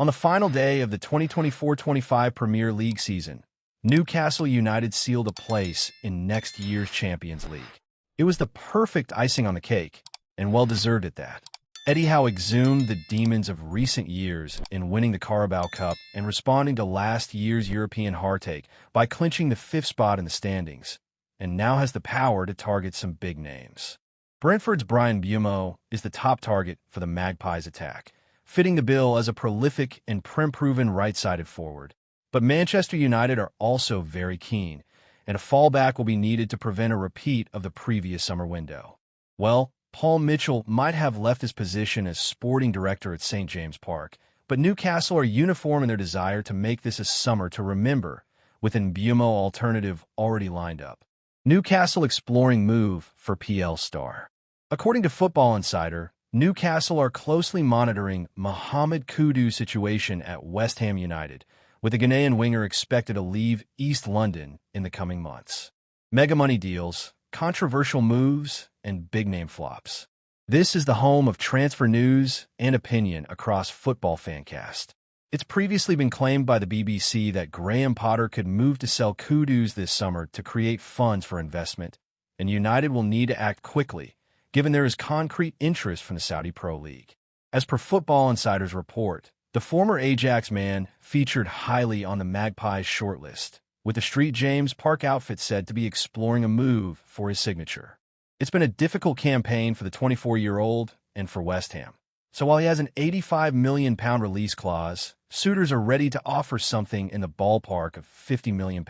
On the final day of the 2024-25 Premier League season, Newcastle United sealed a place in next year's Champions League. It was the perfect icing on the cake, and well-deserved at that. Eddie Howe exhumed the demons of recent years in winning the Carabao Cup and responding to last year's European heartache by clinching the 5th spot in the standings, and now has the power to target some big names. Brentford's Mbeumo is the top target for the Magpies' attack, fitting the bill as a prolific and prem-proven right-sided forward. But Manchester United are also very keen, and a fallback will be needed to prevent a repeat of the previous summer window. Well, Paul Mitchell might have left his position as sporting director at St. James Park, but Newcastle are uniform in their desire to make this a summer to remember, with an Mbeumo alternative already lined up. Newcastle exploring move for PL star. According to Football Insider, Newcastle are closely monitoring Mohamed Kudus' situation at West Ham United, with the Ghanaian winger expected to leave East London in the coming months. Mega money deals, controversial moves, and big-name flops. This is the home of transfer news and opinion across Football Fancast. It's previously been claimed by the BBC that Graham Potter could move to sell Kudus this summer to create funds for investment, and United will need to act quickly, given there is concrete interest from the Saudi Pro League. As per Football Insider's report, the former Ajax man featured highly on the Magpies' shortlist, with the St. James Park outfit said to be exploring a move for his signature. It's been a difficult campaign for the 24-year-old and for West Ham. So while he has an £85 million release clause, suitors are ready to offer something in the ballpark of £50 million.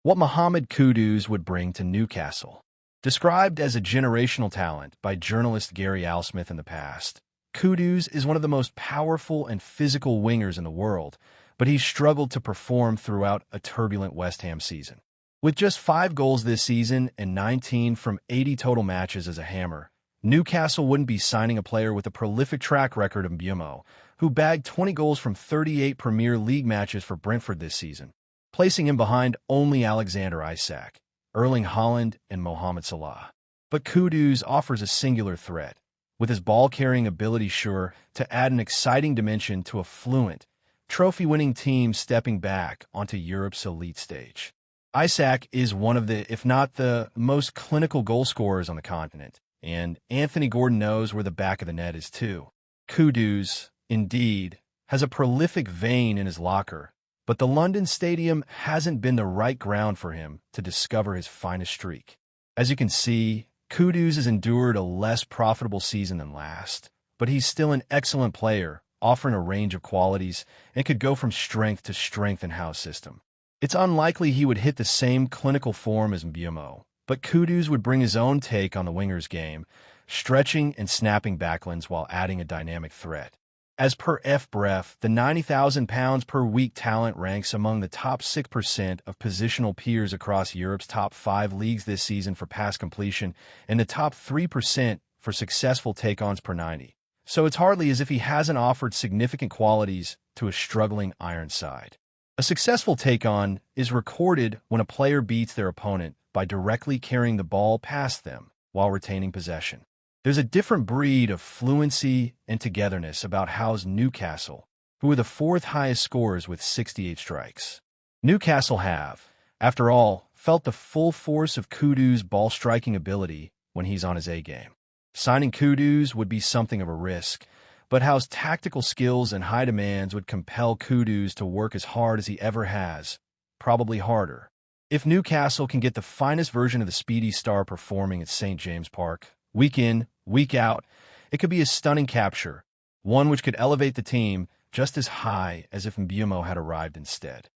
What Mohamed Kudus would bring to Newcastle. Described as a generational talent by journalist Gary Alsmith in the past, Kudus is one of the most powerful and physical wingers in the world, but he's struggled to perform throughout a turbulent West Ham season. With just 5 goals this season and 19 from 80 total matches as a hammer, Newcastle wouldn't be signing a player with a prolific track record of Mbeumo, who bagged 20 goals from 38 Premier League matches for Brentford this season, placing him behind only Alexander Isak, Erling Haaland, and Mohamed Salah. But Kudus offers a singular threat, with his ball-carrying ability sure to add an exciting dimension to a fluent, trophy-winning team stepping back onto Europe's elite stage. Isak is one of the, if not the, most clinical goal scorers on the continent, and Anthony Gordon knows where the back of the net is too. Kudus, indeed, has a prolific vein in his locker, but the London Stadium hasn't been the right ground for him to discover his finest streak. As you can see, Kudus has endured a less profitable season than last, but he's still an excellent player, offering a range of qualities, and could go from strength to strength in Howe's system. It's unlikely he would hit the same clinical form as Mbeumo, but Kudus would bring his own take on the winger's game, stretching and snapping backlands while adding a dynamic threat. As per FBref, the £90,000 per week talent ranks among the top 6% of positional peers across Europe's top 5 leagues this season for pass completion and the top 3% for successful take-ons per 90. So it's hardly as if he hasn't offered significant qualities to a struggling Ironside. A successful take-on is recorded when a player beats their opponent by directly carrying the ball past them while retaining possession. There's a different breed of fluency and togetherness about Howe's Newcastle, who are the 4th highest scorers with 68 strikes. Newcastle have, after all, felt the full force of Kudus' ball-striking ability when he's on his A-game. Signing Kudus would be something of a risk, but Howe's tactical skills and high demands would compel Kudus to work as hard as he ever has, probably harder. If Newcastle can get the finest version of the speedy star performing at St. James Park, week in, week out, it could be a stunning capture, one which could elevate the team just as high as if Mbeumo had arrived instead.